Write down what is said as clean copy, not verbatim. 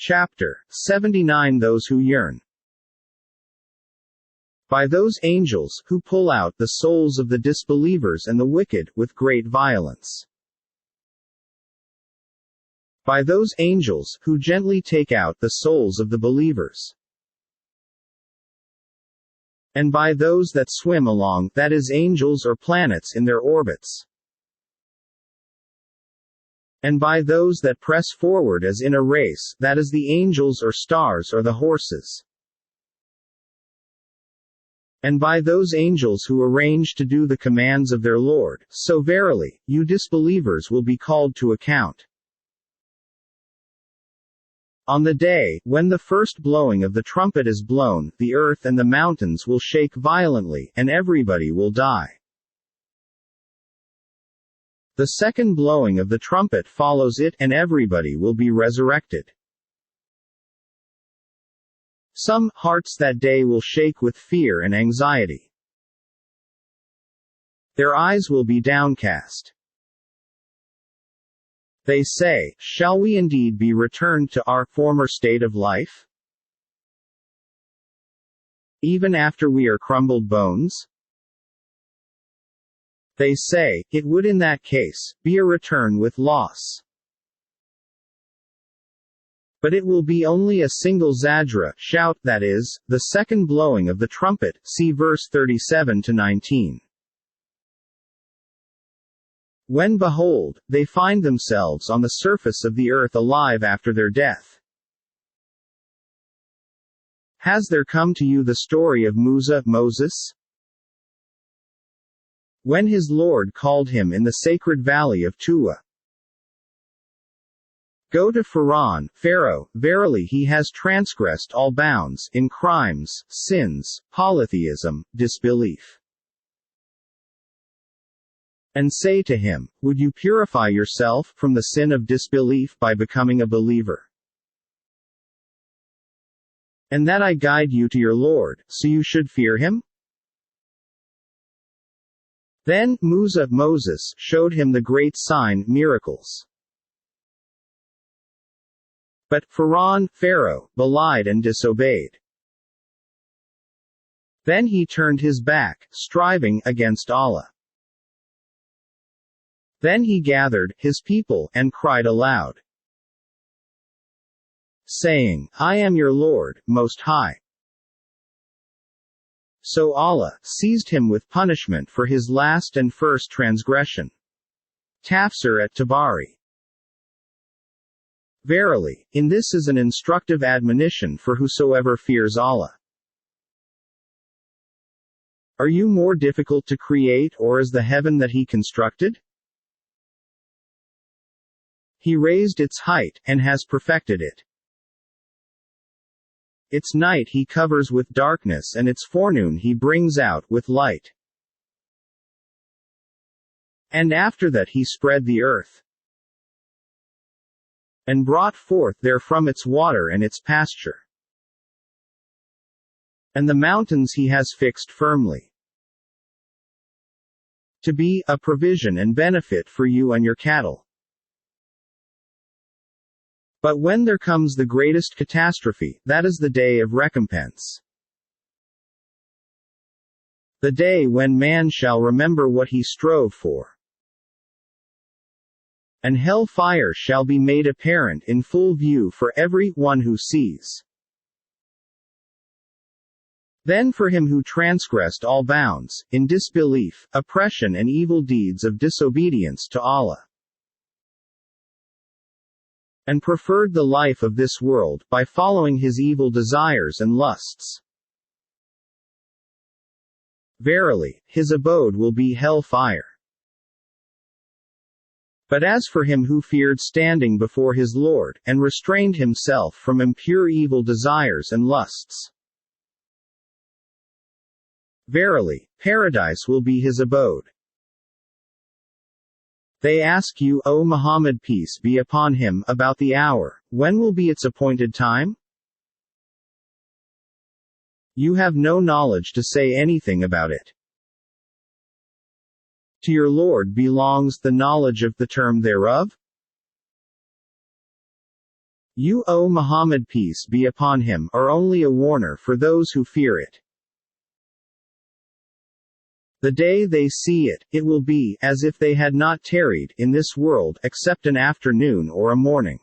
Chapter 79 Those who yearn. By those angels, who pull out the souls of the disbelievers and the wicked, with great violence. By those angels, who gently take out the souls of the believers. And by those that swim along, that is angels or planets in their orbits. And by those that press forward as in a race, that is the angels or stars or the horses. And by those angels who arrange to do the commands of their Lord, so verily, you disbelievers will be called to account. On the day, when the first blowing of the trumpet is blown, the earth and the mountains will shake violently, and everybody will die. The second blowing of the trumpet follows it, and everybody will be resurrected. Some hearts that day will shake with fear and anxiety. Their eyes will be downcast. They say, "Shall we indeed be returned to our former state of life? Even after we are crumbled bones?" They say, "It would in that case be a return with loss." But it will be only a single zajra shout, that is, the second blowing of the trumpet. See verse 37-19. When behold, they find themselves on the surface of the earth alive after their death. Has there come to you the story of Moses? When his Lord called him in the sacred valley of Tuwa. Go to Pharaoh, verily he has transgressed all bounds, in crimes, sins, polytheism, disbelief. And say to him, would you purify yourself from the sin of disbelief by becoming a believer? And that I guide you to your Lord, so you should fear him? Then Moses showed him the great sign, miracles. But Pharaoh belied and disobeyed. Then he turned his back, striving against Allah. Then he gathered his people and cried aloud, saying, I am your Lord, Most High. So Allah seized him with punishment for his last and first transgression. Tafsir at Tabari. Verily, in this is an instructive admonition for whosoever fears Allah. Are you more difficult to create, or is the heaven that he constructed? He raised its height, and has perfected it. Its night he covers with darkness, and its forenoon he brings out with light. And after that he spread the earth, and brought forth therefrom its water and its pasture. And the mountains he has fixed firmly, to be a provision and benefit for you and your cattle. But when there comes the greatest catastrophe, that is the day of recompense. The day when man shall remember what he strove for. And hell fire shall be made apparent in full view for every one who sees. Then for him who transgressed all bounds, in disbelief, oppression and evil deeds of disobedience to Allah, and preferred the life of this world, by following his evil desires and lusts. Verily, his abode will be hell fire. But as for him who feared standing before his Lord, and restrained himself from impure evil desires and lusts, verily, paradise will be his abode. They ask you, O Muhammad, peace be upon him, about the hour, when will be its appointed time? You have no knowledge to say anything about it. To your Lord belongs the knowledge of the term thereof. You, O Muhammad, peace be upon him, are only a warner for those who fear it. The day they see it, it will be as if they had not tarried in this world except an afternoon or a morning.